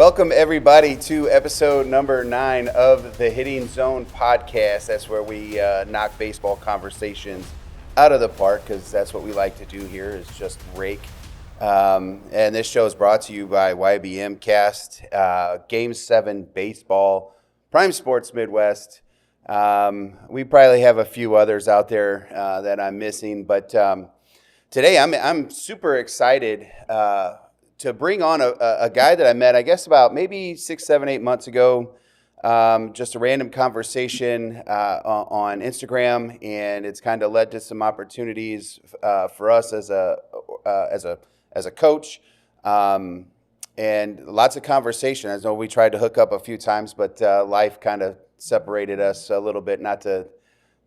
Welcome, everybody, to episode number 9 of the Hitting Zone podcast. That's where we knock baseball conversations out of the park, because that's what we like to do here, is just rake. And this show is brought to you by YBM Cast, Game 7 Baseball, Prime Sports Midwest. We probably have a few others out there that I'm missing, but today I'm super excited to bring on a guy that I met, I guess, about maybe 6, 7, 8 months ago. Just a random conversation on Instagram, and it's kind of led to some opportunities for us as a coach, and lots of conversation. I know we tried to hook up a few times, but life kind of separated us a little bit, not to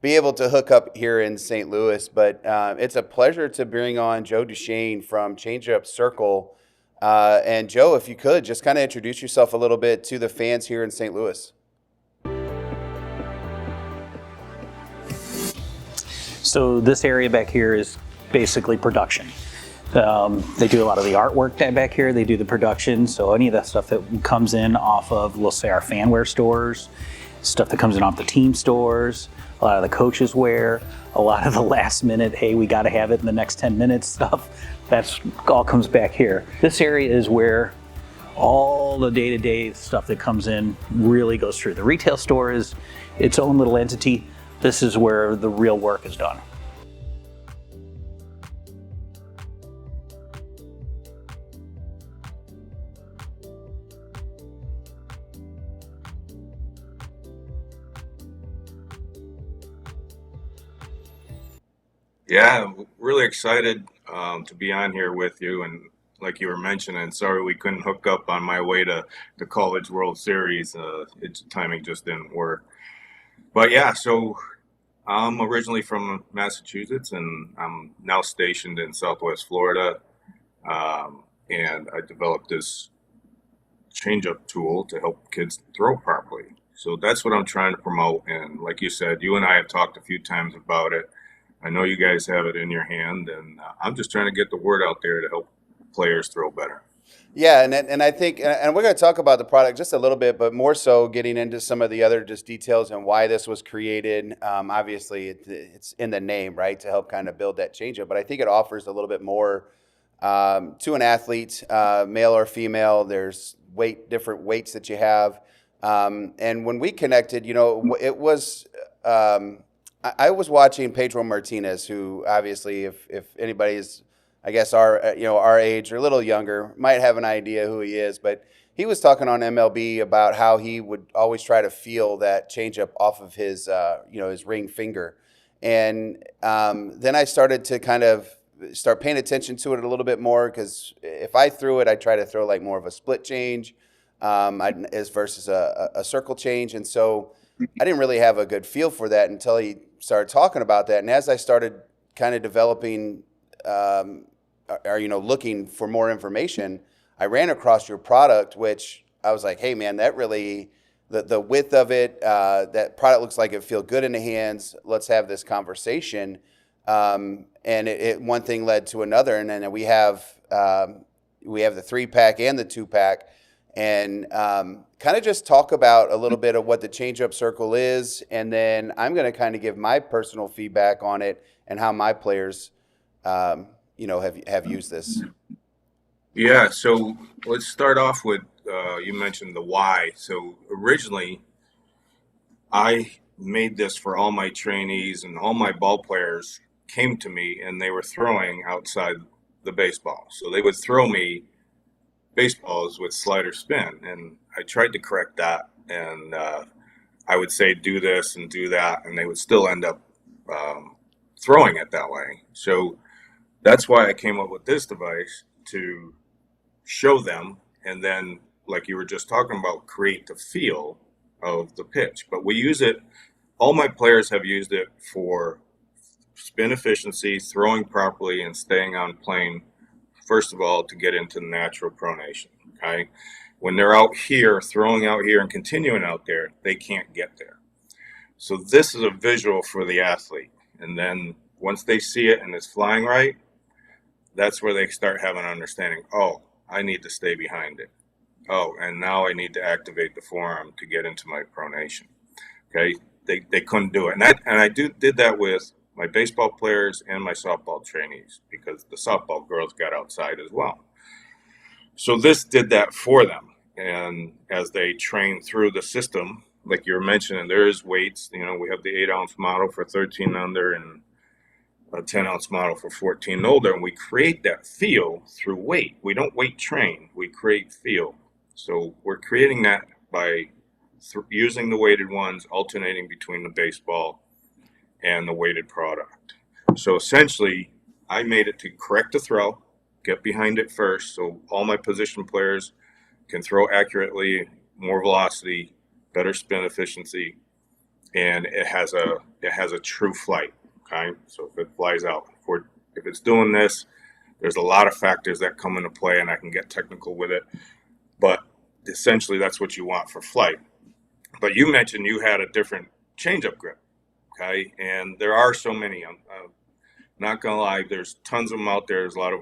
be able to hook up here in St. Louis. But it's a pleasure to bring on Joe Dushane from Changeup Circle. And Joe, if you could, just kind of introduce yourself a little bit to the fans here in St. Louis. So this area back here is basically production. They do a lot of the artwork back here. They do the production. So any of that stuff that comes in off of, we'll say, our fanware stores, stuff that comes in off the team stores, a lot of the coaches wear, a lot of the last minute, hey, we got to have it in the next 10 minutes stuff. That's all comes back here. This area is where all the day-to-day stuff that comes in really goes through. The retail store is its own little entity. This is where the real work is done. Yeah, I'm really excited to be on here with you. And like you were mentioning, sorry we couldn't hook up on my way to the College World Series. Timing just didn't work. But yeah, so I'm originally from Massachusetts, and I'm now stationed in Southwest Florida. And I developed this changeup tool to help kids throw properly. So that's what I'm trying to promote. And like you said, you and I have talked a few times about it. I know you guys have it in your hand, and I'm just trying to get the word out there to help players throw better. Yeah, and I think, and we're going to talk about the product just a little bit, but more so getting into some of the other just details and why this was created. Obviously, it's in the name, right, to help kind of build that changeup. But I think it offers a little bit more to an athlete, male or female. There's different weights that you have. And when we connected, it was I was watching Pedro Martinez, who obviously, if anybody is, I guess, our age or a little younger, might have an idea who he is. But he was talking on MLB about how he would always try to feel that changeup off of his his ring finger. And then I started to kind of start paying attention to it a little bit more, because if I threw it, I try to throw like more of a split change as versus a circle change. And so I didn't really have a good feel for that until he started talking about that. And as I started kind of developing looking for more information, I ran across your product, which I was like, hey man, that really, the width of it, that product looks like it feel good in the hands. Let's have this conversation. And it one thing led to another. And then we have the 3-pack and the 2-pack. And kind of just talk about a little bit of what the Changeup Circle is, and then I'm going to kind of give my personal feedback on it and how my players, have used this. Yeah, so let's start off with you mentioned the why. So originally, I made this for all my trainees, and all my ball players came to me, and they were throwing outside the baseball. So they would throw me baseballs with slider spin, and I tried to correct that, and I would say do this and do that, and they would still end up throwing it that way. So that's why I came up with this device, to show them, and then, like you were just talking about, create the feel of the pitch. But we use it, all my players have used it for spin efficiency, throwing properly, and staying on plane. First of all, to get into natural pronation, okay? When they're out here, throwing out here and continuing out there, they can't get there. So this is a visual for the athlete. And then once they see it and it's flying right, that's where they start having an understanding, oh, I need to stay behind it. oh, and now I need to activate the forearm to get into my pronation. Okay, they couldn't do it, and I did that with my baseball players and my softball trainees because the softball girls got outside as well. So this did that for them, and as they train through the system, like you were mentioning, there is weights. You know, we have the 8-ounce model for 13 under and a 10-ounce model for 14 and older, and we create that feel through weight. We don't weight train; we create feel. So we're creating that by using the weighted ones, alternating between the baseball and the weighted product. So essentially, I made it to correct the throw, get behind it first, so all my position players can throw accurately, more velocity, better spin efficiency, and it has a true flight. Okay, so if it flies out, if it's doing this, there's a lot of factors that come into play, and I can get technical with it. But essentially, that's what you want for flight. But you mentioned you had a different changeup grip, okay? And there are so many. I'm not gonna lie, there's tons of them out there. There's a lot of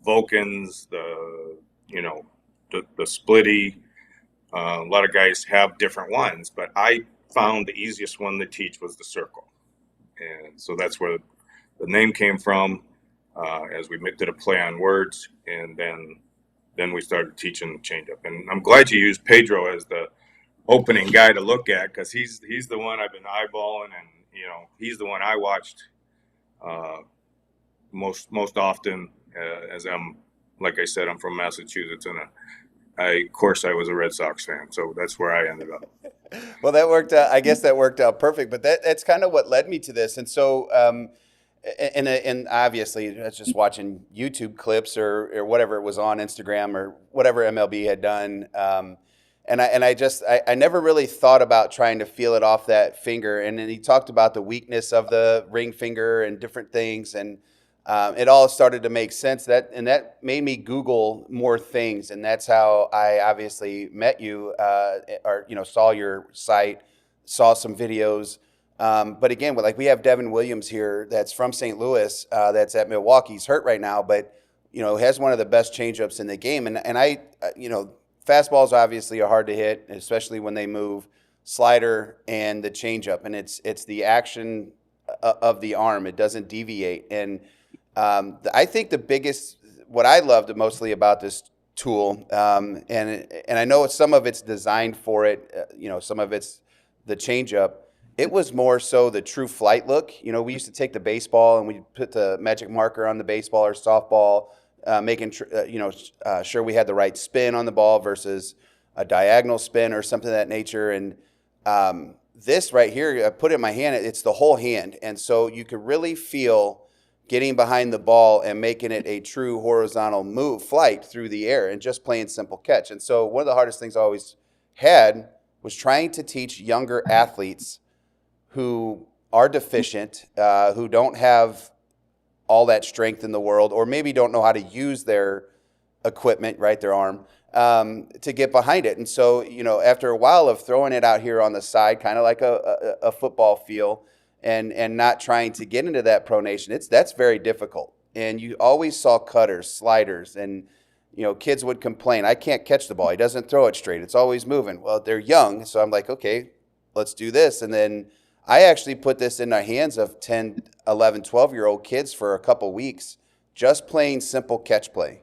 Vulcans, the Splitty. A lot of guys have different ones, but I found the easiest one to teach was the circle, and so that's where the name came from. As we did a play on words, and then we started teaching changeup. And I'm glad you used Pedro as the opening guy to look at because he's the one I've been eyeballing, and he's the one I watched uh, most often. As I'm, like I said, I'm from Massachusetts, and of course I was a Red Sox fan, so that's where I ended up. Well, that worked out. I guess that worked out perfect. But that's kind of what led me to this. And so, and obviously, that's just watching YouTube clips or whatever it was on Instagram or whatever MLB had done. And I never really thought about trying to feel it off that finger. And then he talked about the weakness of the ring finger and different things, and it all started to make sense. That made me Google more things, and that's how I obviously met you, or saw your site, saw some videos. But again, we have Devin Williams here, that's from St. Louis, that's at Milwaukee. He's hurt right now, but has one of the best changeups in the game. And I, fastballs obviously are hard to hit, especially when they move. Slider and the changeup, and it's the action of the arm. It doesn't deviate. And I think what I loved mostly about this tool, and I know some of it's designed for it, some of it's the changeup. It was more so the true flight look. We used to take the baseball and we put the magic marker on the baseball or softball, making sure we had the right spin on the ball versus a diagonal spin or something of that nature. And this right here, I put it in my hand. It's the whole hand, and so you could really feel getting behind the ball and making it a true horizontal flight through the air, and just playing simple catch. And so one of the hardest things I always had was trying to teach younger athletes who are deficient, who don't have all that strength in the world, or maybe don't know how to use their equipment, right, their arm, to get behind it. And so, after a while of throwing it out here on the side, kind of like a football feel, and not trying to get into that pronation, that's very difficult. And you always saw cutters, sliders, and kids would complain, I can't catch the ball. He doesn't throw it straight. It's always moving. Well, they're young, so I'm like, okay, let's do this. And then I actually put this in the hands of 10, 11, 12-year-old kids for a couple weeks, just playing simple catch play.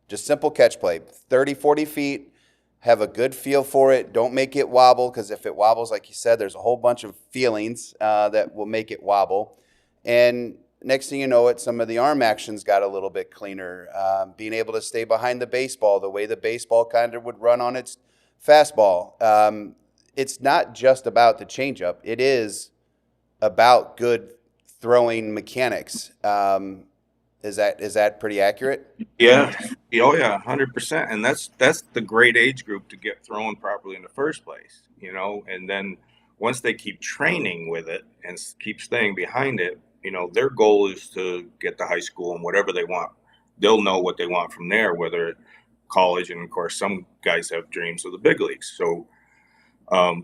Just simple catch play, 30, 40 feet, have a good feel for it. Don't make it wobble, because if it wobbles, like you said, there's a whole bunch of feelings that will make it wobble. And next thing you know it, some of the arm actions got a little bit cleaner. Being able to stay behind the baseball, the way the baseball kind of would run on its fastball. It's not just about the changeup. It is about good throwing mechanics. Is that pretty accurate? Yeah, oh yeah, 100%. And that's the great age group to get thrown properly in the first place, And then once they keep training with it and keep staying behind it, their goal is to get to high school and whatever they want. They'll know what they want from there, whether college, and of course some guys have dreams of the big leagues. So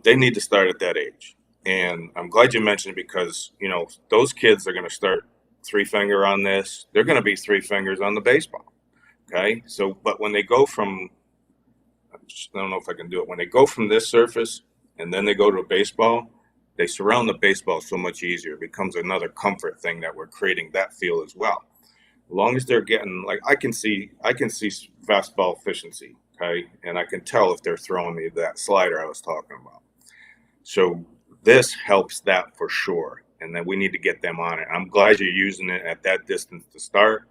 they need to start at that age. And I'm glad you mentioned it because, those kids are going to start three finger on this. They're going to be three fingers on the baseball. Okay. So, but when they go from don't know if I can do it. When they go from this surface and then they go to a baseball, they surround the baseball so much easier. It becomes another comfort thing that we're creating that feel as well. As long as they're getting, like, I can see fastball efficiency, okay, and I can tell if they're throwing me that slider I was talking about. So this helps that for sure, and then we need to get them on it. I'm glad you're using it at that distance to start.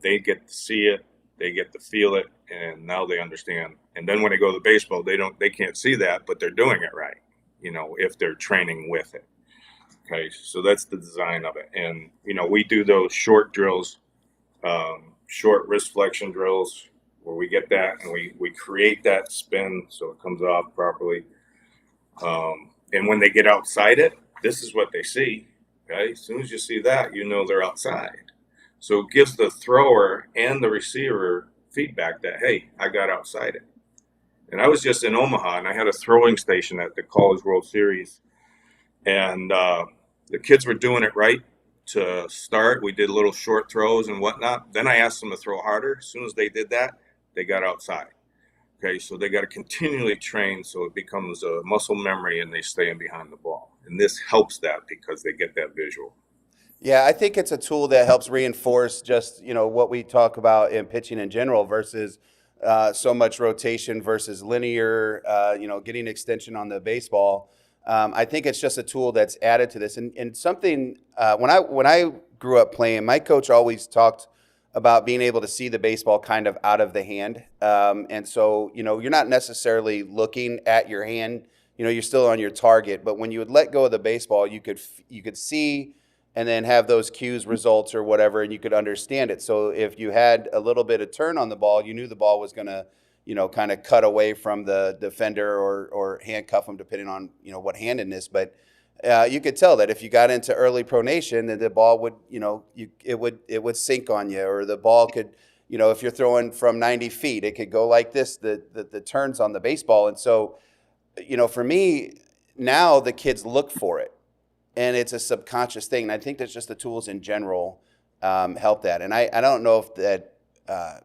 They get to see it, they get to feel it, and now they understand. And then when they go to baseball, they can't see that, but they're doing it right. If they're training with it. Okay, so that's the design of it. And we do those short drills, short wrist flexion drills, where we get that and we create that spin so it comes off properly. And when they get outside it, this is what they see. Okay, as soon as you see that, they're outside. So it gives the thrower and the receiver feedback that, hey, I got outside it. And I was just in Omaha, and I had a throwing station at the College World Series, and the kids were doing it right to start. We did little short throws and whatnot. Then I asked them to throw harder. As soon as they did that, they got outside. Okay, so they got to continually train so it becomes a muscle memory and they stay in behind the ball. And this helps that because they get that visual. Yeah, I think it's a tool that helps reinforce just, what we talk about in pitching in general versus so much rotation versus linear, getting extension on the baseball. I think it's just a tool that's added to this. And something, when I grew up playing, my coach always talked about being able to see the baseball kind of out of the hand. And so, you're not necessarily looking at your hand, you're still on your target. But when you would let go of the baseball, you could see and then have those cues, results, or whatever, and you could understand it. So if you had a little bit of turn on the ball, you knew the ball was going to, kind of cut away from the defender or handcuff them, depending on, what handedness. But you could tell that if you got into early pronation, that the ball would, it would sink on you, or the ball could, if you're throwing from 90 feet, it could go like this, the turns on the baseball. And so, for me, now the kids look for it. And it's a subconscious thing. And I think that's just the tools in general help that. And I don't know if that,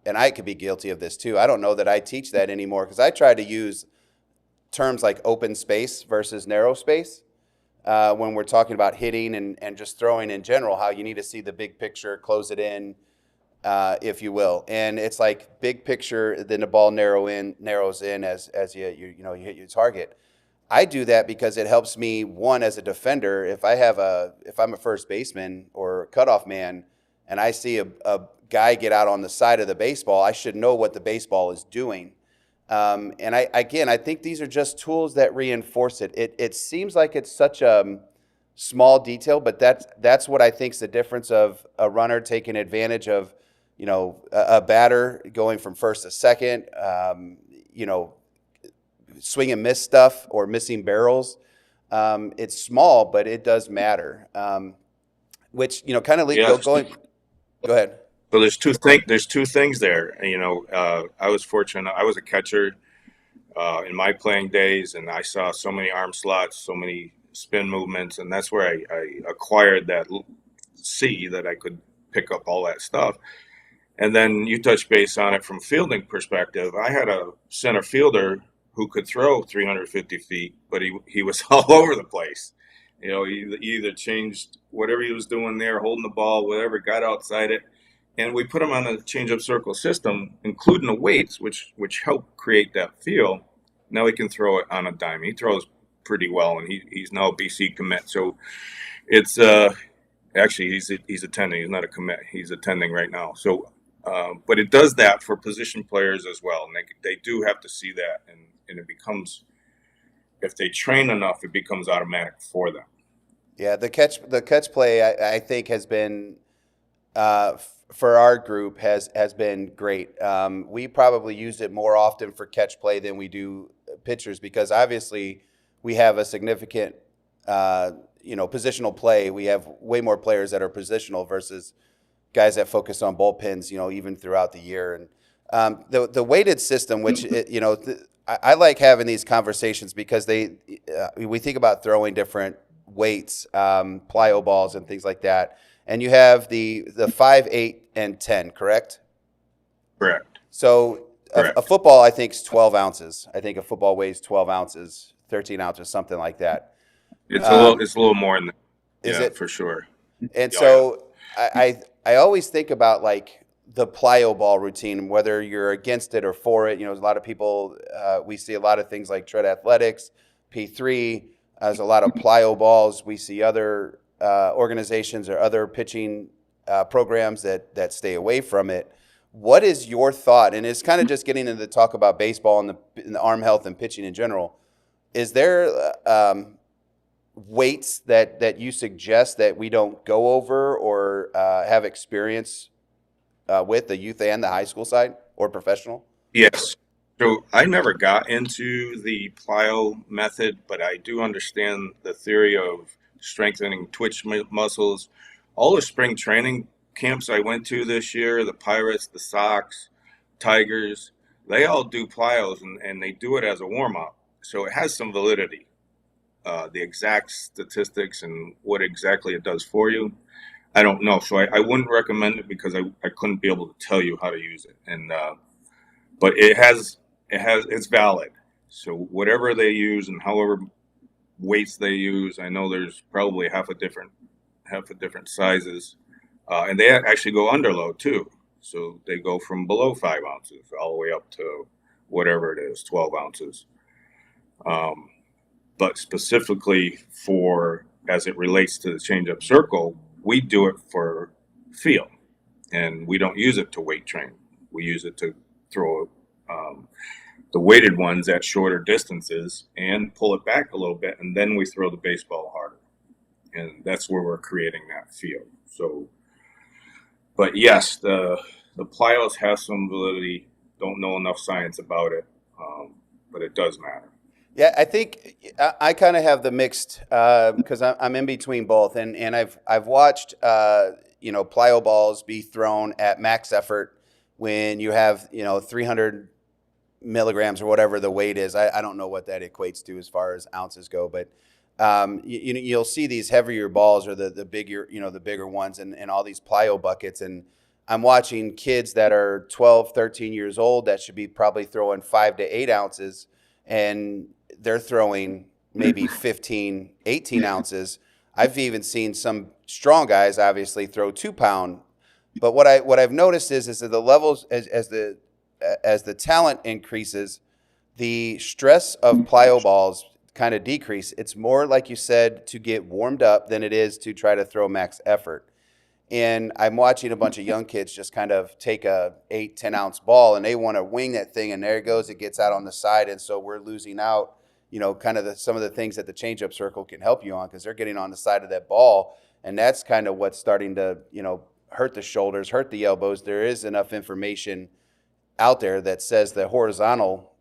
and I could be guilty of this too. I don't know that I teach that anymore, because I try to use terms like open space versus narrow space when we're talking about hitting and just throwing in general, how you need to see the big picture, close it in, if you will. And it's like big picture, then the ball narrows in as you hit your target. I do that because it helps me, one, as a defender. If I'm a first baseman or cutoff man, and I see a guy get out on the side of the baseball, I should know what the baseball is doing. And I think these are just tools that reinforce it. It seems like it's such a small detail, but that's what I think is the difference of a runner taking advantage of, a batter going from first to second, swing and miss stuff or missing barrels. It's small, but it does matter. Which kind of going. Go ahead. So there's two things there. I was fortunate. I was a catcher in my playing days, and I saw so many arm slots, so many spin movements, and that's where I acquired that C that I could pick up all that stuff. And then you touch base on it from fielding perspective. I had a center fielder who could throw 350 feet, but he was all over the place. He either changed whatever he was doing there, holding the ball, whatever, got outside it. And we put him on a changeup circle system, including the weights, which help create that feel. Now he can throw it on a dime. He throws pretty well, and he's now a BC commit. So it's actually he's attending. He's not a commit. He's attending right now. So, but it does that for position players as well, and they do have to see that, and it becomes, if they train enough, it becomes automatic for them. Yeah, the catch play I think has been for our group has been great. We probably use it more often for catch play than we do pitchers, because obviously we have a significant positional play. We have way more players that are positional versus guys that focus on bullpens, even throughout the year. And the weighted system, which I like having these conversations because we think about throwing different weights, plyo balls and things like that. And you have the 5, 8, and 10, correct? Correct. So a Correct. football, I think, is 12 ounces. I think a football weighs 12 ounces, 13 ounces, something like that. Um, It's a little more than that. is Yeah, it? for sure. And Oh yeah. so I always think about like the plyo ball routine, whether you're against it or for it. You know, there's a lot of people. We see a lot of things like tread athletics, P3. There's a lot of plyo balls. We see other organizations or other pitching programs that stay away from it. What is your thought? And it's kind of just getting into the talk about baseball and the arm health and pitching in general. Is there weights that you suggest that we don't go over or have experience with the youth and the high school side or professional? Yes. So I never got into the plyo method, but I do understand the theory of strengthening twitch muscles. All the spring training camps I went to this year, the Pirates, the Sox, Tigers, they all do plyos and they do it as a warm up. So it has some validity. The exact statistics and what exactly it does for you, I don't know. So I wouldn't recommend it because I couldn't be able to tell you how to use it. And but it's valid. So whatever they use and however weights they use, I know there's probably half a different sizes, and they actually go under load too. So they go from below 5 ounces all the way up to whatever it is, 12 ounces. Um, but specifically for as it relates to the change-up circle, we do it for feel, and we don't use it to weight train. We use it to throw um, the weighted ones at shorter distances and pull it back a little bit, and then we throw the baseball harder, and that's where we're creating that feel. So, but yes, the plyos has some validity. Don't know enough science about it, but it does matter. Yeah, I think I kind of have the mixed because I'm in between both, and I've watched plyo balls be thrown at max effort when you have 300 milligrams or whatever the weight is. I don't know what that equates to as far as ounces go, but you'll see these heavier balls or the bigger the bigger ones and all these plyo buckets, and I'm watching kids that are 12, 13 years old that should be probably throwing 5 to 8 ounces, and they're throwing maybe 15, 18 ounces. I've even seen some strong guys obviously throw 2 pound. But what I've noticed is that the levels as the talent increases, the stress of plyo balls kind of decrease. It's more like you said to get warmed up than it is to try to throw max effort. And I'm watching a bunch of young kids just kind of take a 8, 10 ounce ball and they want to wing that thing, and there it goes, it gets out on the side, and so we're losing out. Kind of some of the things that the changeup circle can help you on because they're getting on the side of that ball, and that's kind of what's starting to hurt the shoulders, hurt the elbows. There is enough information out there that says the horizontal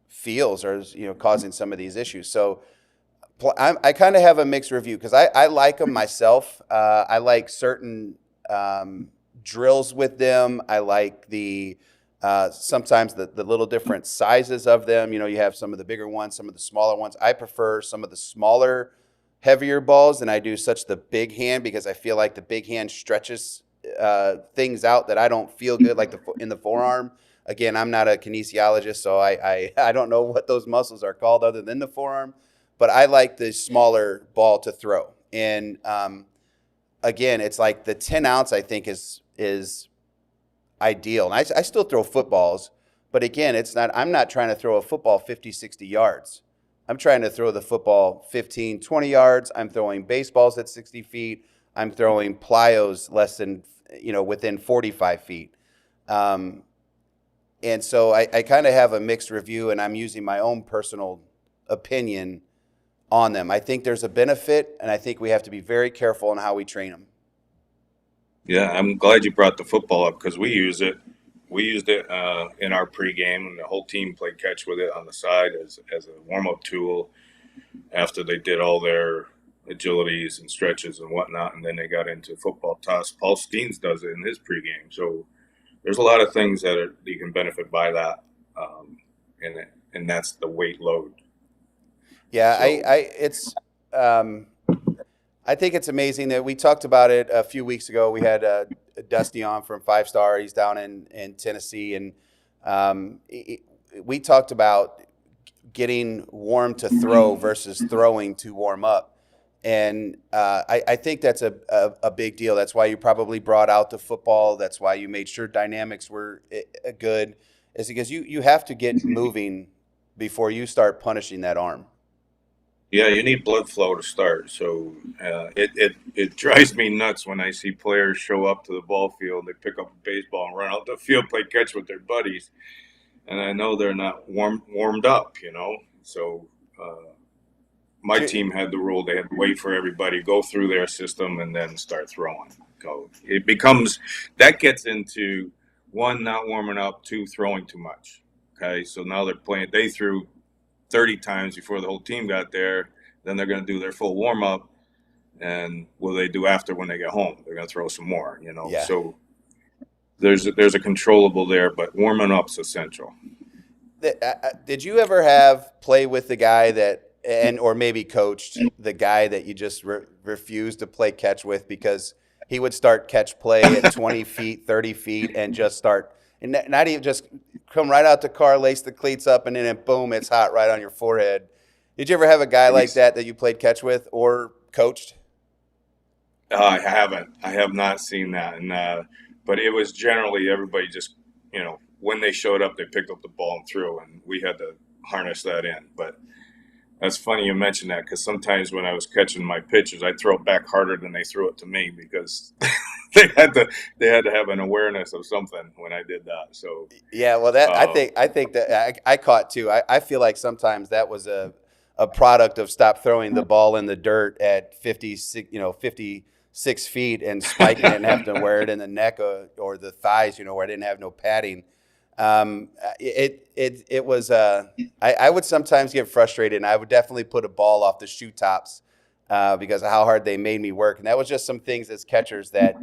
feels are causing some of these issues. So I kind of have a mixed review because I like them myself. I like certain drills with them. I like the sometimes the little different sizes of them. You have some of the bigger ones, some of the smaller ones. I prefer some of the smaller, heavier balls than I do such the big hand because I feel like the big hand stretches things out that I don't feel good, like in the forearm. Again, I'm not a kinesiologist, so I don't know what those muscles are called other than the forearm. But I like the smaller ball to throw. And again, it's like the 10 ounce I think is ideal. And I still throw footballs, but again, I'm not trying to throw a football 50, 60 yards. I'm trying to throw the football 15, 20 yards. I'm throwing baseballs at 60 feet. I'm throwing plyos less than, within 45 feet. And so I kind of have a mixed review, and I'm using my own personal opinion on them. I think there's a benefit, and I think we have to be very careful on how we train them. Yeah, I'm glad you brought the football up because we use it. We used it in our pregame, and the whole team played catch with it on the side as a warm up tool after they did all their agilities and stretches and whatnot, and then they got into football toss. Paul Skeens does it in his pregame, so there's a lot of things that you can benefit by that, and that's the weight load. Yeah, So I think it's amazing that we talked about it a few weeks ago. We had Dusty on from Five Star. He's down in Tennessee, and We talked about getting warm to throw versus throwing to warm up. And I think that's a big deal. That's why you probably brought out the football. That's why you made sure dynamics were good, is because you have to get moving before you start punishing that arm. Yeah, you need blood flow to start. So it drives me nuts when I see players show up to the ball field, they pick up a baseball and run out the field, play catch with their buddies, and I know they're not warmed up. So my team had the rule they had to wait for everybody, go through their system, and then start throwing. So it becomes that gets into one, not warming up, two, throwing too much. Okay, so now they're playing. They threw 30 times before the whole team got there. Then they're going to do their full warm up, and what do they do after when they get home? They're going to throw some more. Yeah. So there's a controllable there, but warming up's essential. Did you ever have play with the guy that or maybe coached the guy that you just refused to play catch with because he would start catch play at 20 feet, 30 feet, and just start and not even just come right out the car, lace the cleats up, and then boom, it's hot right on your forehead. Did you ever have a guy like that you played catch with or coached? I haven't. I have not seen that, and but it was generally everybody just when they showed up, they picked up the ball and threw, and we had to harness that in. But that's funny you mentioned that because sometimes when I was catching my pitches, I'd throw it back harder than they threw it to me because they had to have an awareness of something when I did that. So Yeah, well, that uh, I think that I caught too. I feel like sometimes that was a product of stop throwing the ball in the dirt at 56, 56 feet and spiking it and having to wear it in the neck or the thighs, where I didn't have no padding. It was I would sometimes get frustrated, and I would definitely put a ball off the shoe tops because of how hard they made me work, and that was just some things as catchers that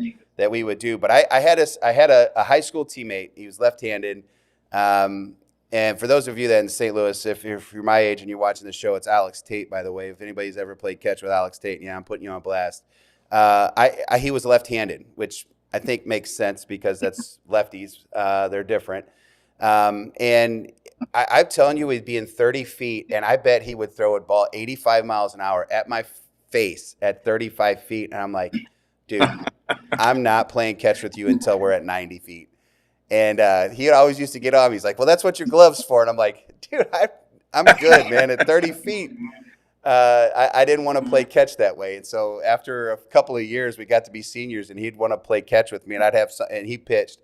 we would do. But I had a high school teammate. He was left-handed, and for those of you that in St. Louis, if you're my age and you're watching the show, it's Alex Tate, by the way. If anybody's ever played catch with Alex Tate, yeah, I'm putting you on blast. He was left-handed, which I think makes sense because that's lefties. They're different. And I'm telling you, he'd be in 30 feet, and I bet he would throw a ball 85 miles an hour at my face at 35 feet. And I'm like, dude, I'm not playing catch with you until we're at 90 feet. And he always used to get on me. He's like, well, that's what your glove's for. And I'm like, dude, I'm good, man. At 30 feet, I didn't want to play catch that way. And so after a couple of years, we got to be seniors, and he'd want to play catch with me. And he pitched,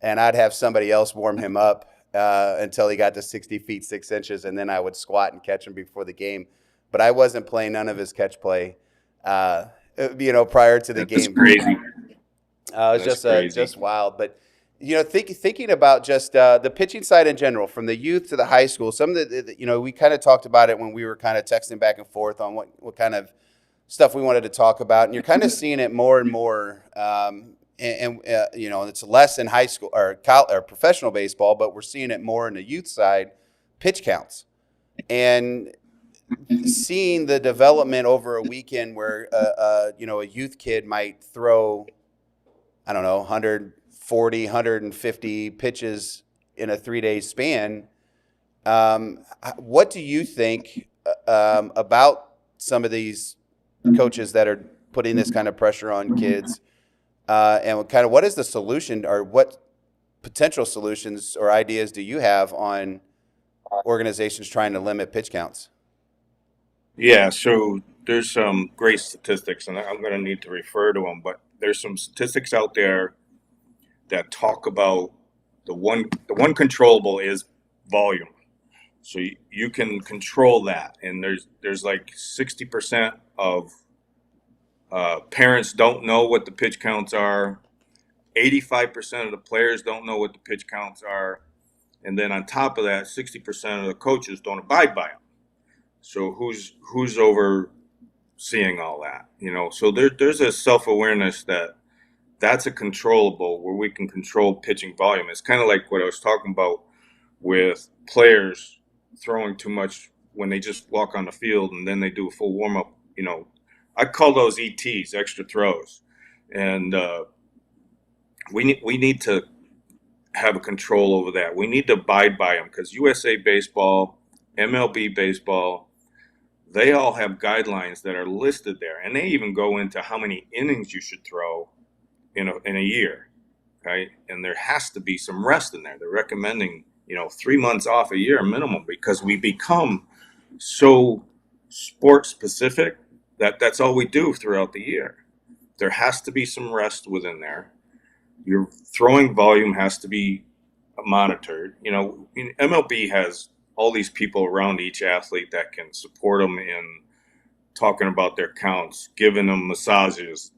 and I'd have somebody else warm him up until he got to 60 feet, 6 inches. And then I would squat and catch him before the game. But I wasn't playing none of his catch play, prior to the that's game. crazy. It was That's crazy. just wild. But thinking about just the pitching side in general, from the youth to the high school. Some of we kind of talked about it when we were kind of texting back and forth on what kind of stuff we wanted to talk about, and you're kind of seeing it more and more. It's less in high school or professional baseball, but we're seeing it more in the youth side, pitch counts, and seeing the development over a weekend where a youth kid might throw, I don't know, 140, 150 pitches in a 3-day span. What do you think about some of these coaches that are putting this kind of pressure on kids? And kind of what is the solution, or what potential solutions or ideas do you have on organizations trying to limit pitch counts? Yeah, so there's some great statistics, and I'm going to need to refer to them, but there's some statistics out there that talk about the one controllable is volume. So you can control that, and there's like 60% of parents don't know what the pitch counts are. 85% of the players don't know what the pitch counts are, and then on top of that, 60% of the coaches don't abide by them. So who's overseeing all that? So there's a self-awareness that's a controllable where we can control pitching volume. It's kind of like what I was talking about with players throwing too much when they just walk on the field and then they do a full warm up. I call those ETs, extra throws, and we need to have a control over that. We need to abide by them because USA Baseball, MLB Baseball, they all have guidelines that are listed there, and they even go into how many innings you should throw in a year, right? And there has to be some rest in there. They're recommending 3 months off a year minimum because we become so sport specific that that's all we do throughout the year. There has to be some rest within there. Your throwing volume has to be monitored. MLB has all these people around each athlete that can support them in talking about their counts, giving them massages,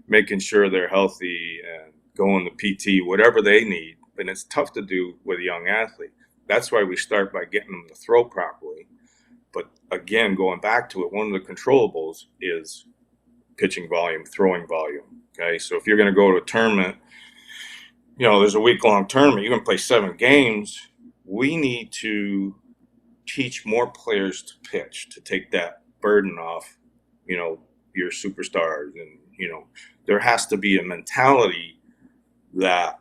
making sure they're healthy and going to PT, whatever they need. And it's tough to do with a young athlete. That's why we start by getting them to throw properly. But again, going back to it, one of the controllables is pitching volume, throwing volume. Okay, so if you're going to go to a tournament, there's a week-long tournament, you're going to play 7 games. We need to teach more players to pitch, to take that burden off, your superstars. And, there has to be a mentality that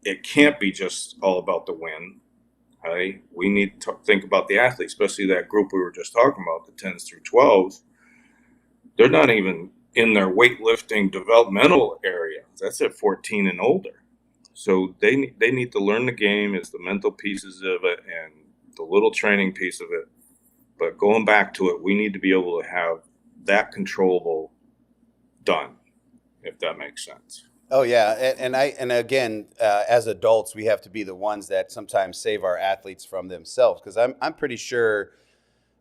it can't be just all about the win. Right? We need to think about the athletes, especially that group we were just talking about, the 10s through 12s. They're not even in their weightlifting developmental area. That's at 14 and older. So they need to learn the game. It's the mental pieces of it and the little training piece of it. But going back to it, we need to be able to have that controllable done, if that makes sense. Oh yeah, and again, as adults, we have to be the ones that sometimes save our athletes from themselves, because I'm pretty sure,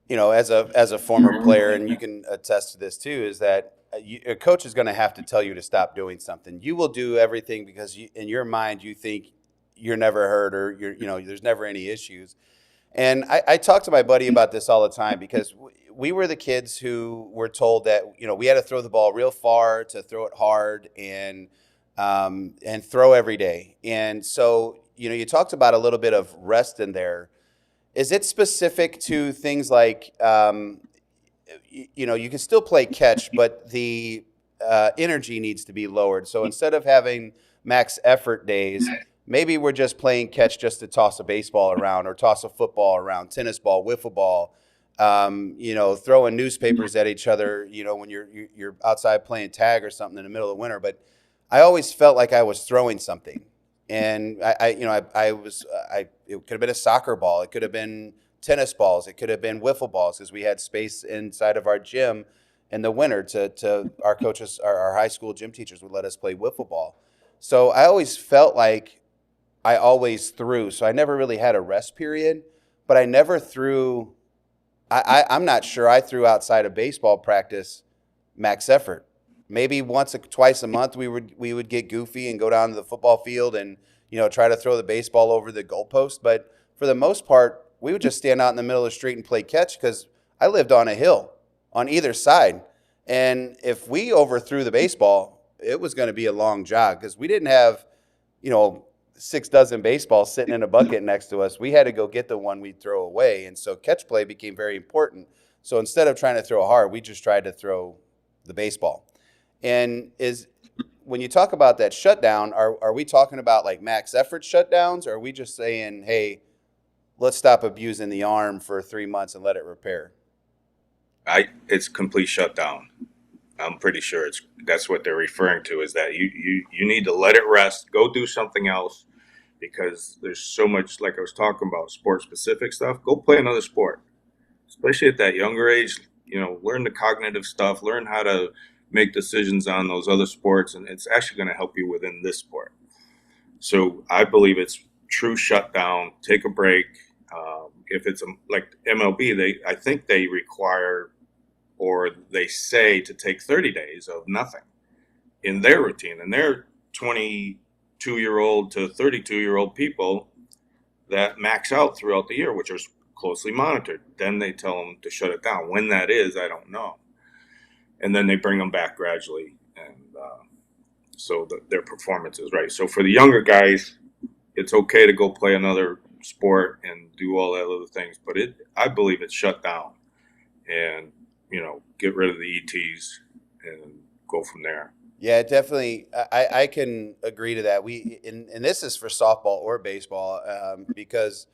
as a former player, and you can attest to this too, is that a coach is going to have to tell you to stop doing something. You will do everything because in your mind you think you're never hurt, or there's never any issues. And I talk to my buddy about this all the time, because we were the kids who were told that we had to throw the ball real far, to throw it hard, and throw every day. And so you talked about a little bit of rest in there. Is it specific to things like you can still play catch, but the energy needs to be lowered? So instead of having max effort days, maybe we're just playing catch just to toss a baseball around, or toss a football around, tennis ball, wiffle ball, throwing newspapers at each other, when you're outside playing tag or something in the middle of winter. But I always felt like I was throwing something. And it could have been a soccer ball. It could have been tennis balls. It could have been wiffle balls, because we had space inside of our gym in the winter to our coaches, our high school gym teachers would let us play wiffle ball. So I always felt like I always threw. So I never really had a rest period, but I never threw. I'm not sure I threw outside of baseball practice max effort. Maybe once or twice a month we would get goofy and go down to the football field and try to throw the baseball over the goalpost. But for the most part, we would just stand out in the middle of the street and play catch, because I lived on a hill on either side. And if we overthrew the baseball, it was going to be a long jog, because we didn't have 6 dozen baseballs sitting in a bucket next to us. We had to go get the one we'd throw away. And so catch play became very important. So instead of trying to throw hard, we just tried to throw the baseball. And when you talk about that shutdown, are we talking about like max effort shutdowns, or are we just saying, hey, let's stop abusing the arm for 3 months and let it repair? It's complete shutdown. I'm pretty sure that's what they're referring to, is that you need to let it rest, go do something else, because there's so much, like I was talking about, sport specific stuff. Go play another sport, especially at that younger age. Learn the cognitive stuff, learn how to make decisions on those other sports, and it's actually going to help you within this sport. So I believe it's true shutdown, take a break. If it's like MLB, I think they require, or they say, to take 30 days of nothing in their routine, and they're 22-year-old to 32-year-old people that max out throughout the year, which are closely monitored. Then they tell them to shut it down. When that is, I don't know. And then they bring them back gradually, and so their performance is right. So for the younger guys, it's okay to go play another sport and do all that other things, but I believe it's shut down, and get rid of the ETs and go from there. Yeah, definitely. I can agree to that. And this is for softball or baseball, because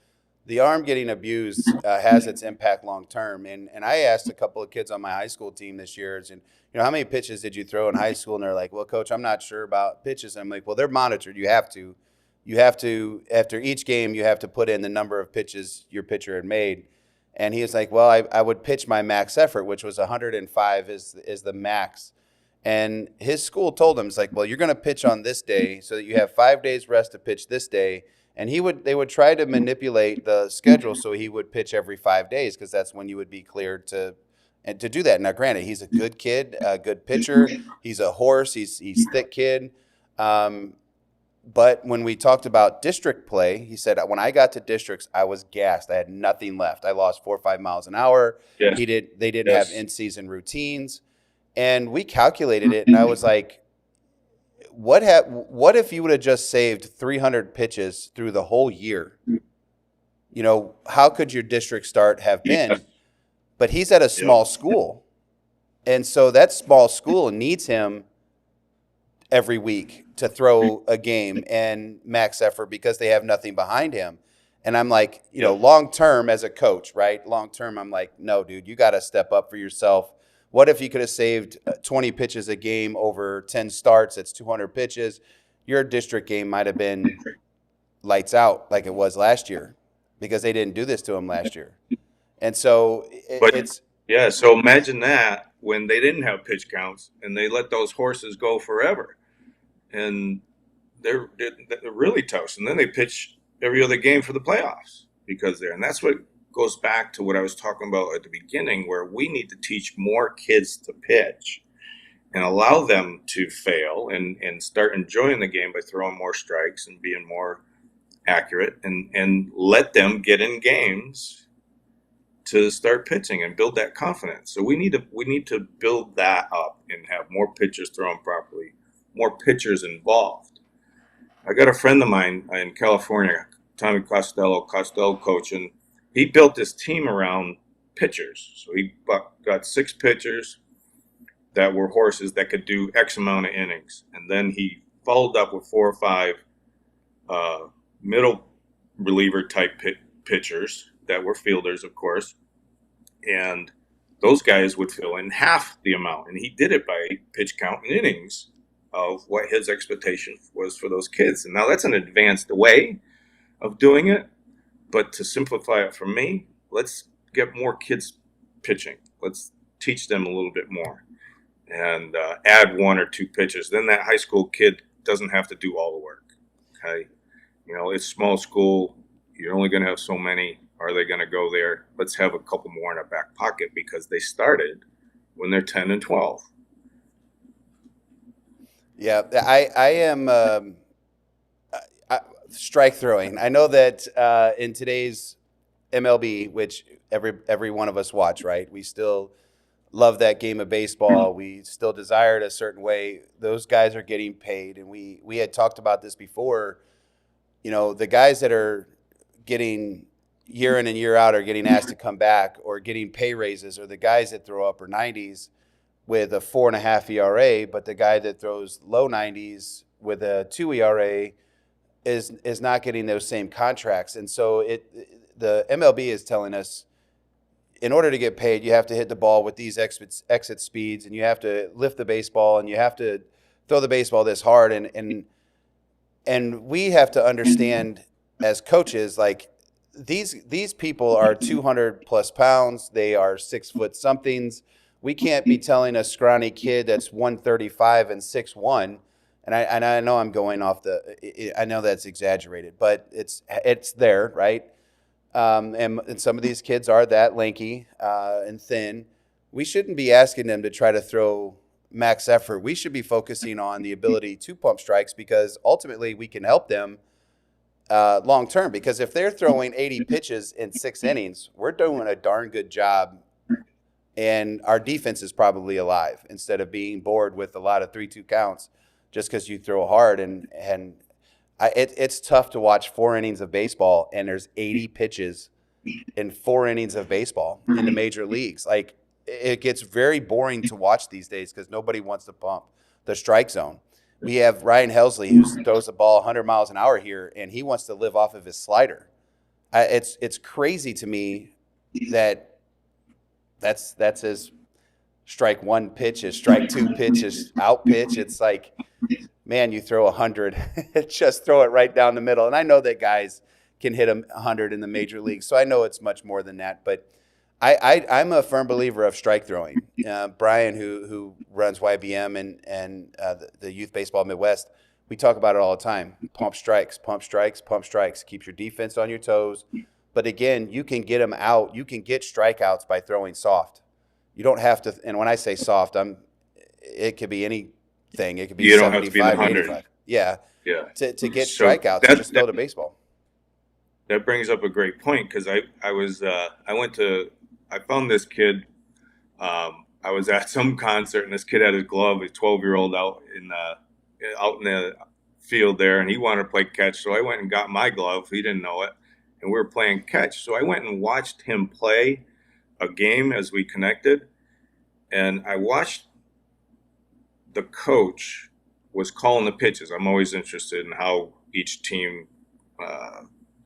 the arm getting abused has its impact long term. And I asked a couple of kids on my high school team this year, and how many pitches did you throw in high school? And they're like, well, coach, I'm not sure about pitches. I'm like, well, they're monitored. You have to after each game, you have to put in the number of pitches your pitcher had made. And he was like, well, I would pitch my max effort, which was 105 is the max. And his school told him, it's like, well, you're going to pitch on this day so that you have 5 days rest to pitch this day. And they would try to manipulate the schedule so he would pitch every 5 days because that's when you would be cleared to do that. Now, granted, he's a good kid, a good pitcher. He's a horse. He's thick kid. Um, but when we talked about district play, he said, when I got to districts, I was gassed. I had nothing left. I lost 4 or 5 miles an hour. Yes. They didn't have Yes. in-season routines. And we calculated it, and I was like, what if you would have just saved 300 pitches through the whole year? How could your district start have Yes. been? But he's at a small Yep. school. And so that small school needs him every week to throw a game and max effort because they have nothing behind him. And I'm like, Yep. long term as a coach, right? Long term, I'm like, no, dude, you got to step up for yourself. What if you could have saved 20 pitches a game over 10 starts? That's 200 pitches. Your district game might have been lights out like it was last year because they didn't do this to him last year. And so But it's, yeah, so imagine that when they didn't have pitch counts and they let those horses go forever, and they're really toast. And then they pitch every other game for the playoffs and that's what goes back to what I was talking about at the beginning, where we need to teach more kids to pitch and allow them to fail and start enjoying the game by throwing more strikes and being more accurate and let them get in games to start pitching and build that confidence. So we need to build that up and have more pitchers throwing properly, more pitchers involved. I got a friend of mine in California, Tommy Costello coach, and he built this team around pitchers. So he got 6 pitchers that were horses that could do X amount of innings, and then he followed up with 4 or 5 uh, middle reliever type pitchers that were fielders, of course, and those guys would fill in half the amount, and he did it by pitch count and innings of what his expectation was for those kids. And now that's an advanced way of doing it, but to simplify it for me, let's get more kids pitching. Let's teach them a little bit more and add 1 or 2 pitches. Then that high school kid doesn't have to do all the work. Okay, it's small school. You're only going to have so many. Are they going to go there? Let's have a couple more in our back pocket because they started when they're 10 and 12. yeah, I am strike throwing. I know that in today's MLB, which every one of us watch, right? We still love that game of baseball. We still desire it a certain way. Those guys are getting paid, and we had talked about this before. The guys that are getting year in and year out are getting asked to come back or getting pay raises, or the guys that throw upper 90s with a 4.5 ERA, but the guy that throws low 90s with a 2 ERA is not getting those same contracts. And so the MLB is telling us, in order to get paid, you have to hit the ball with these exit speeds, and you have to lift the baseball, and you have to throw the baseball this hard, and we have to understand as coaches, like these people are 200 plus pounds. They are 6 foot somethings. We can't be telling a scrawny kid that's 135 and 6'1". And I know I'm going off I know that's exaggerated, but it's there, right? And some of these kids are that lanky and thin. We shouldn't be asking them to try to throw max effort. We should be focusing on the ability to pump strikes because ultimately we can help them long term. Because if they're throwing 80 pitches in 6 innings, we're doing a darn good job, and our defense is probably alive instead of being bored with a lot of 3-2 counts just because you throw hard. It's tough to watch 4 innings of baseball and there's 80 pitches in 4 innings of baseball in the major leagues. Like, it gets very boring to watch these days because nobody wants to pump. the strike zone. We have Ryan Helsley who throws the ball 100 miles an hour here, and he wants to live off of his slider. It's crazy to me that that's his strike one pitch, his strike two pitch, his out pitch. It's like, man, you throw 100, just throw it right down the middle. And I know that guys can hit 100 in the major leagues, so I know it's much more than that. But I'm a firm believer of strike throwing. Brian, who runs YBM and the Youth Baseball Midwest, we talk about it all the time. Pump strikes, pump strikes, pump strikes. Keeps your defense on your toes. But again, you can get them out. You can get strikeouts by throwing soft. You don't have to. And when I say soft, it could be anything. It could be You don't have to be the 75, 100. 85. Yeah. Yeah. To get So strikeouts, just throw the baseball. that brings up a great point, because I found this kid. I was at some concert, and this kid had his glove, a 12-year-old out in the field there, and he wanted to play catch. So I went and got my glove. He didn't know it, and we were playing catch. So I went and watched him play a game as we connected, and I watched the coach was calling the pitches. I'm always interested in how each team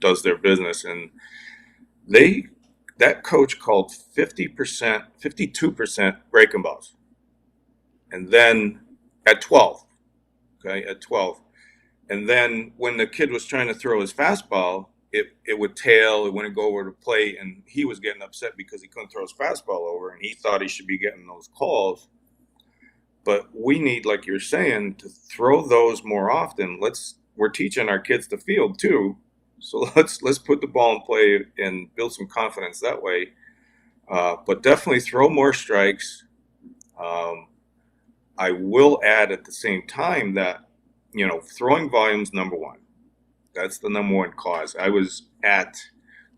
does their business, and that coach called 50%, 52% breaking balls, and then at 12, at 12, and then when the kid was trying to throw his fastball, it would tail, it wouldn't go over the plate, and he was getting upset because he couldn't throw his fastball over, and he thought he should be getting those calls. But we need, like you're saying, to throw those more often. We're teaching our kids to field too, so let's put the ball in play and build some confidence that way. But definitely throw more strikes. I will add at the same time that, throwing volume's number one. That's the number one cause. I was at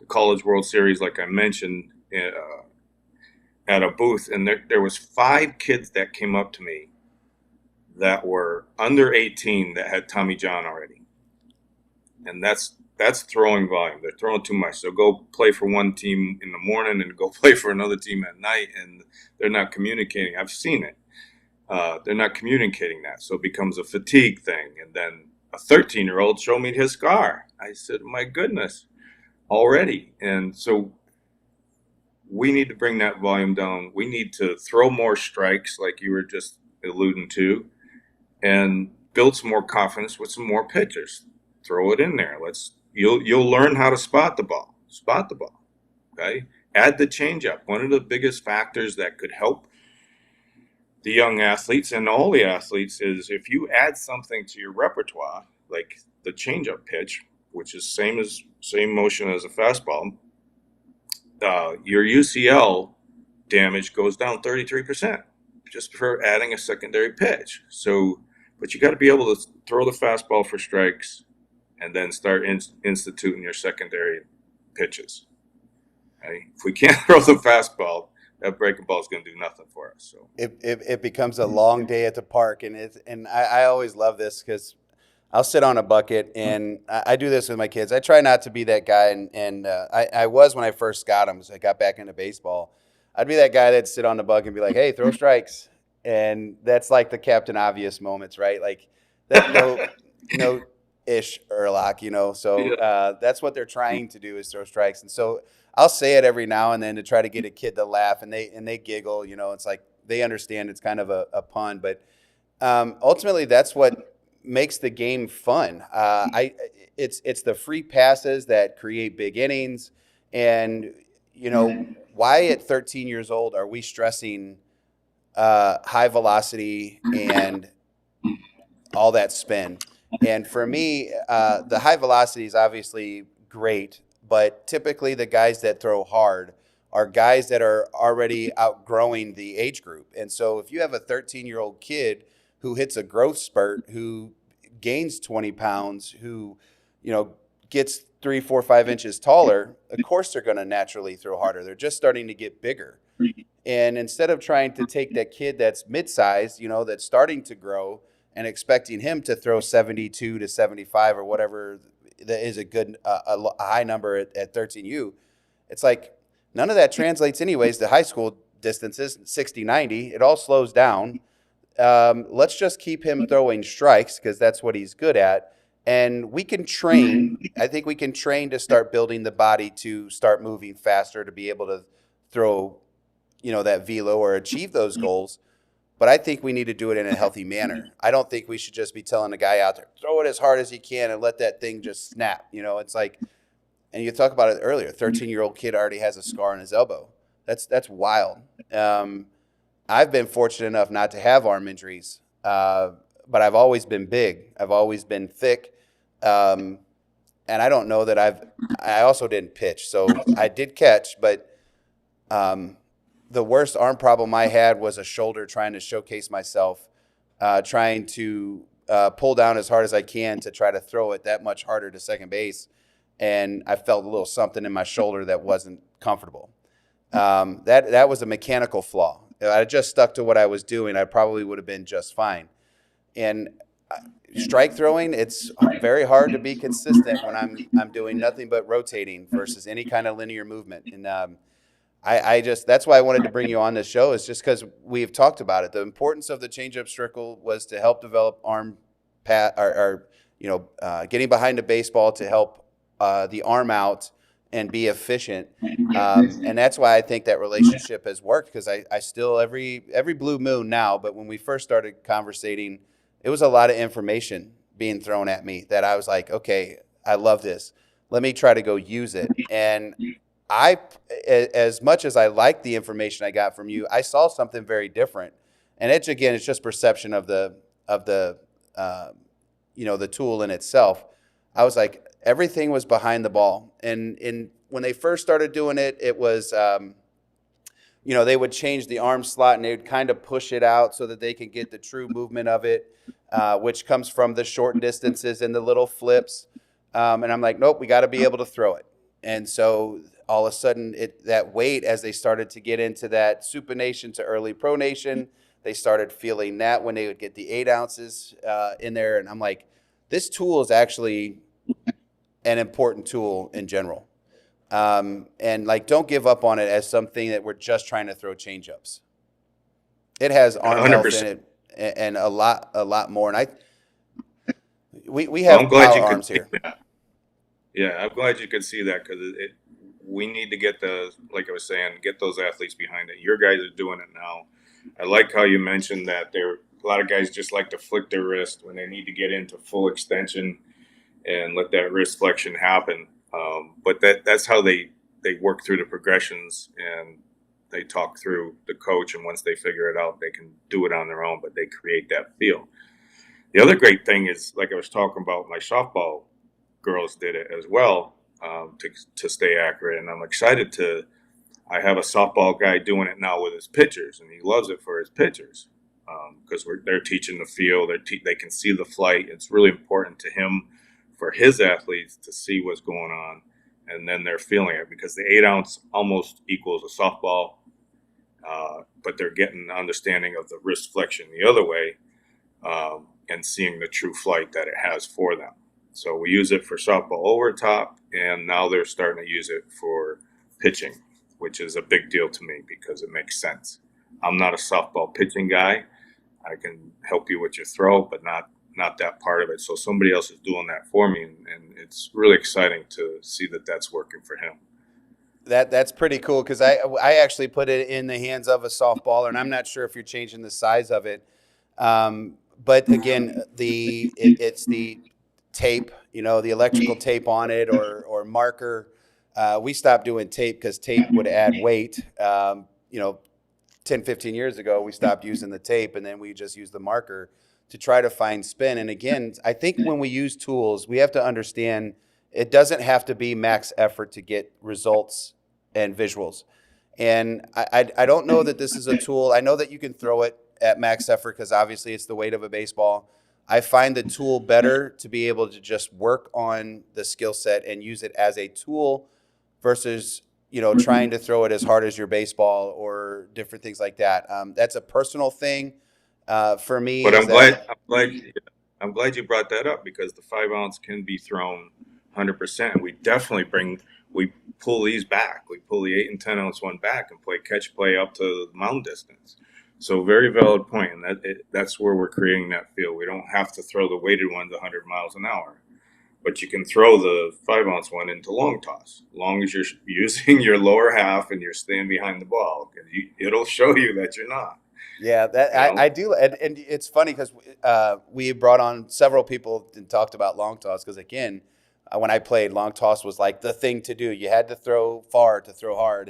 the College World Series, like I mentioned, at a booth, and there was 5 kids that came up to me that were under 18 that had Tommy John already. And that's throwing volume. They're throwing too much. So go play for one team in the morning and go play for another team at night, and they're not communicating. I've seen it. They're not communicating that. So it becomes a fatigue thing. And then a 13-year-old showed me his scar. I said, my goodness, already. And so we need to bring that volume down. We need to throw more strikes, like you were just alluding to, and build some more confidence with some more pitchers. Throw it in there. You'll learn how to spot the ball. Spot the ball. Okay? Add the changeup. One of the biggest factors that could help the young athletes and all the athletes is if you add something to your repertoire, like the changeup pitch, which is same motion as a fastball, your UCL damage goes down 33% just for adding a secondary pitch. So, but you got to be able to throw the fastball for strikes and then start instituting your secondary pitches. Okay? If we can't throw the fastball, that breaking ball is going to do nothing for us. So it becomes a long day at the park, and I always love this because I'll sit on a bucket, and I do this with my kids. I try not to be that guy, and I was when I first got them, so I got back into baseball. I'd be that guy that'd sit on the bucket and be like, hey, throw strikes. And that's like the Captain Obvious moments, right? Like, that no-ish Erlock, So that's what they're trying to do is throw strikes. And so I'll say it every now and then to try to get a kid to laugh, and they giggle. It's like they understand it's kind of a pun. But ultimately, that's what makes the game fun. It's the free passes that create big innings, and why at 13 years old are we stressing high velocity and all that spin? And for me, the high velocity is obviously great, but typically the guys that throw hard are guys that are already outgrowing the age group. And so if you have a 13-year-old kid who hits a growth spurt, who gains 20 pounds, who, gets 3, 4, 5 inches taller, of course they're going to naturally throw harder. They're just starting to get bigger. And instead of trying to take that kid that's mid-sized, that's starting to grow and expecting him to throw 72 to 75 or whatever that is a good, a high number at 13U, it's like none of that translates anyways to high school distances, 60, 90. It all slows down. let's just keep him throwing strikes because that's what he's good at. And we can train. I think we can train to start building the body to start moving faster to be able to throw, that velo or achieve those goals. But I think we need to do it in a healthy manner. I don't think we should just be telling the guy out there, throw it as hard as you can and let that thing just snap. It's like, and you talk about it earlier, 13-year-old kid already has a scar on his elbow. That's wild. I've been fortunate enough not to have arm injuries, but I've always been big. I've always been thick. And I don't know that I also didn't pitch. So I did catch, but the worst arm problem I had was a shoulder trying to showcase myself, trying to pull down as hard as I can to try to throw it that much harder to second base. And I felt a little something in my shoulder that wasn't comfortable. That was a mechanical flaw. If I just stuck to what I was doing, I probably would have been just fine. And strike throwing, it's very hard to be consistent when I'm doing nothing but rotating versus any kind of linear movement. And I just, that's why I wanted to bring you on this show, is just because we've talked about it. The importance of the changeup strickle was to help develop arm getting behind the baseball to help the arm out and be efficient. And that's why I think that relationship has worked, because I still, every blue moon now, but when we first started conversating, it was a lot of information being thrown at me that I was like, okay, I love this. Let me try to go use it. And as much as I liked the information I got from you, I saw something very different. And it's just perception of the tool in itself. I was like, everything was behind the ball. And when they first started doing it, it was, they would change the arm slot and they would kind of push it out so that they can get the true movement of it, which comes from the short distances and the little flips. And I'm like, nope, we got to be able to throw it. And so all of a sudden, that weight, as they started to get into that supination to early pronation, they started feeling that when they would get the 8 ounces in there. And I'm like, this tool is actually an important tool in general. And like, don't give up on it as something that we're just trying to throw changeups. It has arm 100%. health in it and a lot more. And we have power arms here. Yeah, I'm glad you could see that, because we need to get like I was saying, get those athletes behind it. Your guys are doing it now. I like how you mentioned that a lot of guys just like to flick their wrist when they need to get into full extension and let that wrist flexion happen. But that's how they work through the progressions, and they talk through the coach. And once they figure it out, they can do it on their own, but they create that feel. The other great thing is, like I was talking about, my softball girls did it as well, to stay accurate. And I'm excited I have a softball guy doing it now with his pitchers, and he loves it for his pitchers, because they're teaching the feel. They can see the flight. It's really important to him, for his athletes, to see what's going on, and then they're feeling it, because the 8 ounce almost equals a softball, but they're getting an understanding of the wrist flexion the other way, and seeing the true flight that it has for them. So we use it for softball over top, and now they're starting to use it for pitching, which is a big deal to me because it makes sense. I'm not a softball pitching guy. I can help you with your throw, but not that part of it. So somebody else is doing that for me, and it's really exciting to see that that's working for him. That's pretty cool, because I actually put it in the hands of a softballer, and I'm not sure if you're changing the size of it. But again, it's the tape, the electrical tape on it, or marker. We stopped doing tape because tape would add weight. 10, 15 years ago, we stopped using the tape, and then we just used the marker to try to find spin. And again, I think when we use tools, we have to understand it doesn't have to be max effort to get results and visuals. And I don't know that this is a tool. I know that you can throw it at max effort because obviously it's the weight of a baseball. I find the tool better to be able to just work on the skill set and use it as a tool versus trying to throw it as hard as your baseball or different things like that. That's a personal thing for me. But I'm glad you brought that up, because the 5 ounce can be thrown 100%. We pull these back. We pull the 8 and 10 ounce one back and play catch play up to the mound distance. So very valid point, and that's where we're creating that field. We don't have to throw the weighted ones 100 miles an hour, but you can throw the 5 ounce one into long toss, as long as you're using your lower half and you're staying behind the ball, because it'll show you that you're not. Yeah, that You know, I do, and it's funny because we brought on several people and talked about long toss because again, when I played, long toss was like the thing to do. You had to throw far to throw hard,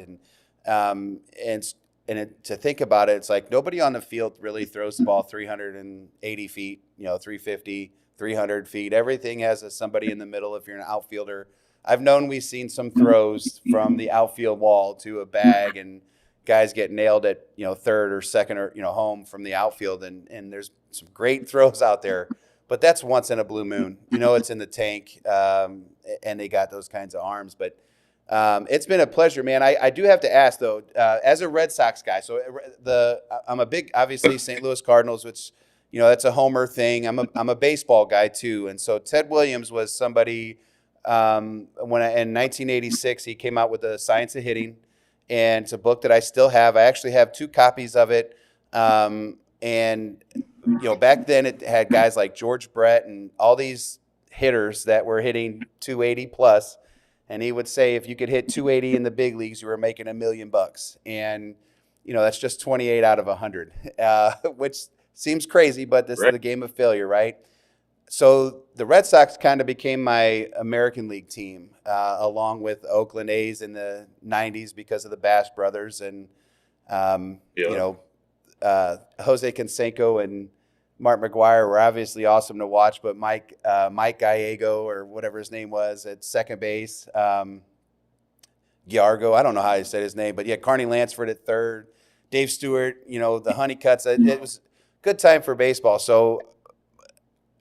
um, and to think about it, it's like nobody on the field really throws the ball 380 feet, 350, 300 feet. Everything has somebody in the middle. If you're an outfielder, I've known we've seen some throws from the outfield wall to a bag and guys get nailed at third or second or home from the outfield, and there's some great throws out there, but that's once in a blue moon. It's in the tank, and they got those kinds of arms. But it's been a pleasure, man. I do have to ask though, as a Red Sox guy, so I'm a big, obviously, St. Louis Cardinals, which that's a homer thing. I'm a baseball guy too, and so Ted Williams was somebody. In 1986 he came out with the Science of Hitting, and it's a book that I still have. I actually have 2 copies of it. And back then it had guys like George Brett and all these hitters that were hitting 280 plus. And he would say if you could hit 280 in the big leagues, you were making $1 million. And that's just 28 out of 100, which seems crazy, but this is the game of failure, right? So the Red Sox kind of became my American League team, along with Oakland A's in the 90s because of the Bash brothers. And, Jose Canseco and Mark McGuire were obviously awesome to watch, but Mike Gallego or whatever his name was at second base, Giargo, I don't know how you said his name, but yeah, Carney Lansford at third, Dave Stewart, the Honeycutts. It was a good time for baseball. So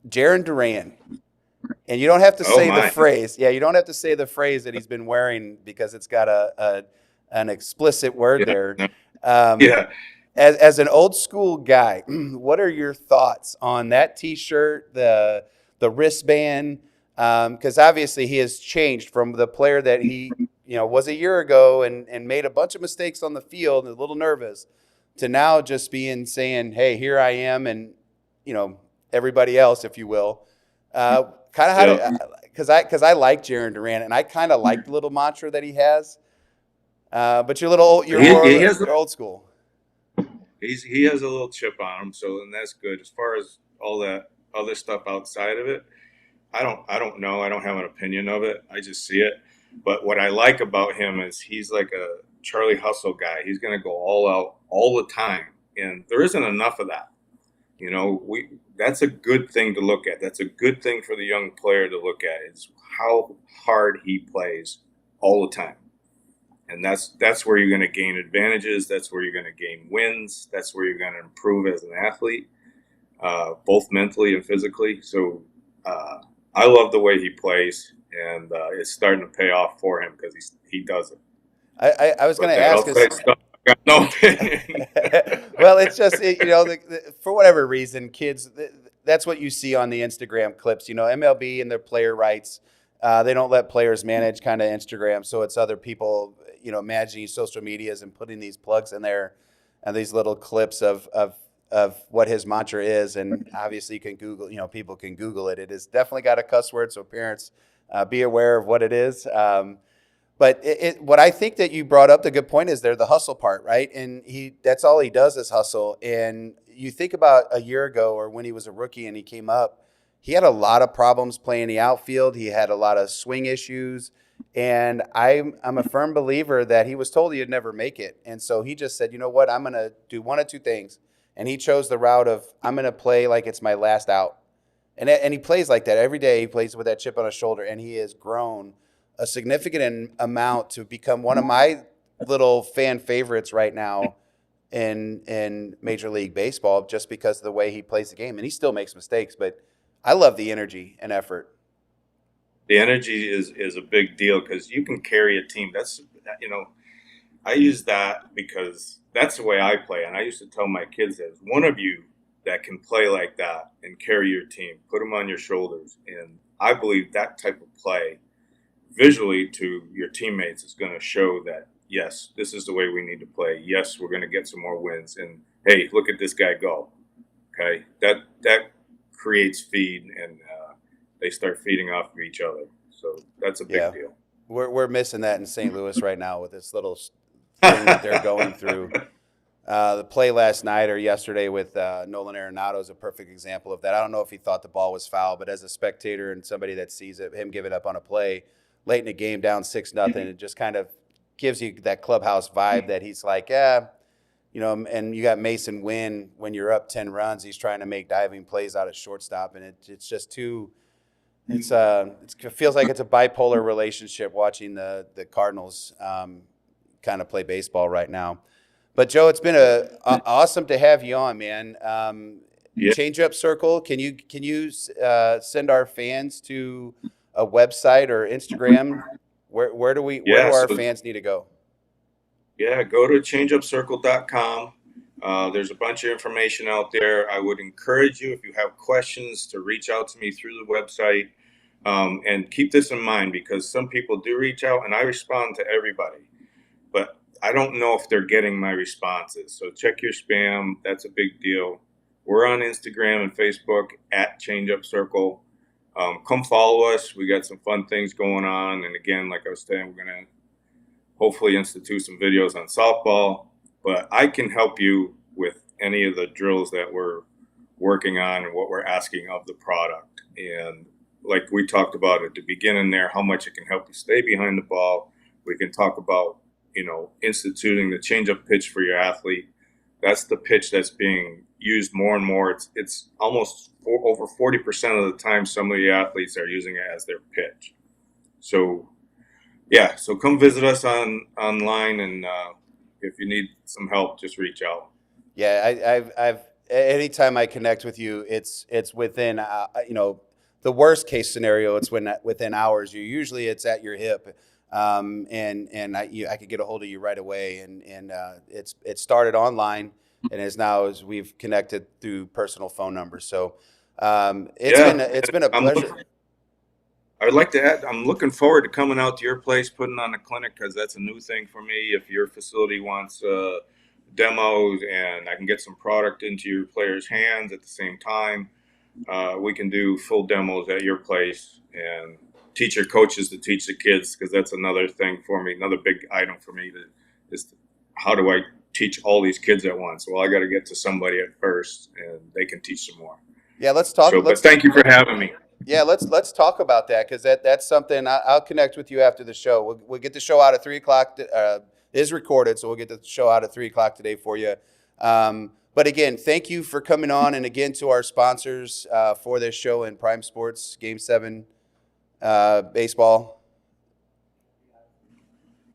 Jaron Duran, and you don't have to say the phrase. Yeah, you don't have to say the phrase that he's been wearing because it's got an explicit word there. Yeah. As an old school guy, what are your thoughts on that T-shirt, the wristband? Because obviously he has changed from the player that he was a year ago and made a bunch of mistakes on the field and a little nervous, to now just saying, hey, here I am, and everybody else, if you will. Kind of how to, because I like Jaron Duran, and I kind of like the little mantra that he has. But you're you're old school. He has a little chip on him, so and that's good. As far as all that other stuff outside of it, I don't know. I don't have an opinion of it. I just see it. But what I like about him is he's like a Charlie Hustle guy. He's going to go all out all the time, and there isn't enough of that. That's a good thing to look at. That's a good thing for the young player to look at, is how hard he plays all the time. And that's where you're going to gain advantages. That's where you're going to gain wins. That's where you're going to improve as an athlete, both mentally and physically. So I love the way he plays, and it's starting to pay off for him because he does it. I was going to ask. I got no opinion. Well, it's just for whatever reason, kids. That's what you see on the Instagram clips. MLB and their player rights. They don't let players manage kind of Instagram, so it's other people, managing social medias and putting these plugs in there and these little clips of what his mantra is. And obviously you can Google, people can Google it. It has definitely got a cuss word, so parents be aware of what it is. But what I think that you brought up, the good point is there, the hustle part, right? And that's all he does is hustle. And you think about a year ago or when he was a rookie and he came up, he had a lot of problems playing the outfield. He had a lot of swing issues. And I'm a firm believer that he was told he'd never make it. And so he just said, you know what, I'm going to do one of two things. And he chose the route of, I'm going to play like it's my last out. And he plays like that every day. He plays with that chip on his shoulder. And he has grown a significant amount to become one of my little fan favorites right now in Major League Baseball, just because of the way he plays the game. And he still makes mistakes, but I love the energy and effort. The energy is a big deal because you can carry a team. I use that because that's the way I play. And I used to tell my kids, there's one of you that can play like that and carry your team, put them on your shoulders. And I believe that type of play visually to your teammates is going to show that, yes, this is the way we need to play. Yes, we're going to get some more wins. And hey, look at this guy go. Okay, that creates feed, and they start feeding off of each other. So that's a big Yeah. deal. We're missing that in St. Louis right now with this little thing that they're going through. The play last night or yesterday with Nolan Arenado is a perfect example of that. I don't know if he thought the ball was foul, but as a spectator and somebody that sees it, him give it up on a play late in the game down 6-0, it just kind of gives you that clubhouse vibe that he's like, yeah, you know, and you got Mason Wynn when you're up 10 runs, he's trying to make diving plays out of shortstop, and it's just too it feels like it's a bipolar relationship watching the Cardinals kind of play baseball right now. But Joe, it's been awesome to have you on, man. Yeah. Changeup Circle, can you send our fans to a website or Instagram? Where do our So fans need to go? yeah, go to changeupcircle.com. There's a bunch of information out there. I would encourage you, if you have questions, to reach out to me through the website. And keep this in mind, because some people do reach out and I respond to everybody, but I don't know if they're getting my responses. So check your spam. That's a big deal. We're on Instagram and Facebook at Changeup Circle. Come follow us. We got some fun things going on. And again, like I was saying, we're going to hopefully institute some videos on softball, but I can help you with any of the drills that we're working on and what we're asking of the product. And like we talked about at the beginning there, how much it can help you stay behind the ball. We can talk about, instituting the changeup pitch for your athlete. That's the pitch that's being used more and more. It's almost over 40% of the time some of the athletes are using it as their pitch. So yeah, so come visit us online, and if you need some help, just reach out. Yeah, I've anytime I connect with you, it's within the worst case scenario, it's within hours. Usually it's at your hip, and I could get a hold of you right away, and it started online, and as we've connected through personal phone numbers. So it's been a pleasure. I'd like to add, I'm looking forward to coming out to your place, putting on a clinic, because that's a new thing for me. If your facility wants demos and I can get some product into your players' hands at the same time, we can do full demos at your place and teach your coaches to teach the kids, because that's another thing for me. Another big item for me is how do I teach all these kids at once? Well, I got to get to somebody at first, and they can teach some more. Yeah, let's talk. But thank you for having me. Yeah, let's talk about that, because that's something I'll connect with you after the show. We'll get the show out at 3:00. It is recorded, so we'll get the show out at 3:00 today for you. But again, thank you for coming on, and again to our sponsors for this show and Prime Sports Game 7 baseball.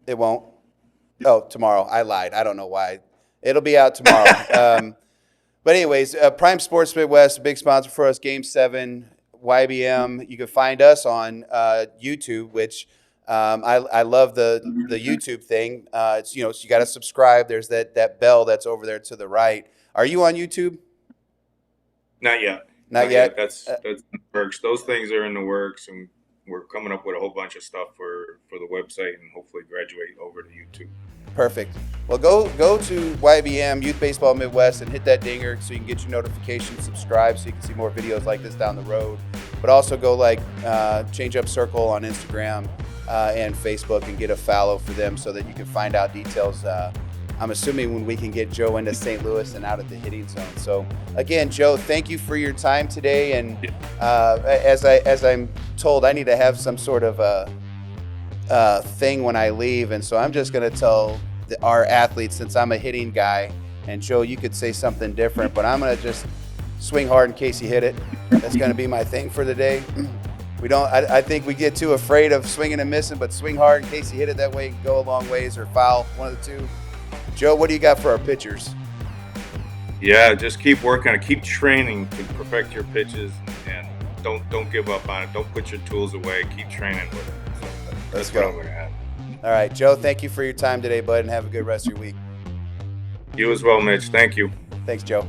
It won't. Oh, tomorrow. I lied. I don't know why. It'll be out tomorrow. But anyways, Prime Sports Midwest, a big sponsor for us. Game 7. YBM. You can find us on YouTube, which I love the YouTube thing. It's so you got to subscribe. There's that bell that's over there to the right. Are you on YouTube? Not yet. Not yet. That's in the works. Those things are in the works, and we're coming up with a whole bunch of stuff for the website, and hopefully graduate over to YouTube. Perfect. Well, go to YBM, Youth Baseball Midwest, and hit that dinger so you can get your notifications, subscribe so you can see more videos like this down the road. But also go Changeup Circle on Instagram and Facebook and get a follow for them so that you can find out details. I'm assuming when we can get Joe into St. Louis and out at the hitting zone. So again, Joe, thank you for your time today. And as I'm told, I need to have some sort of a thing when I leave, and so I'm just going to tell our athletes, since I'm a hitting guy, and Joe, you could say something different, but I'm going to just swing hard in case you hit it. That's going to be my thing for the day. I think we get too afraid of swinging and missing, but swing hard in case you hit it. That way you can go a long ways, or foul, one of the two. Joe, what do you got for our pitchers? Yeah, just keep working on it. Keep training to perfect your pitches, and don't give up on it. Don't put your tools away. Keep training with it. Let's go. All right, Joe, thank you for your time today, bud, and have a good rest of your week. You as well, Mitch. Thank you. Thanks, Joe.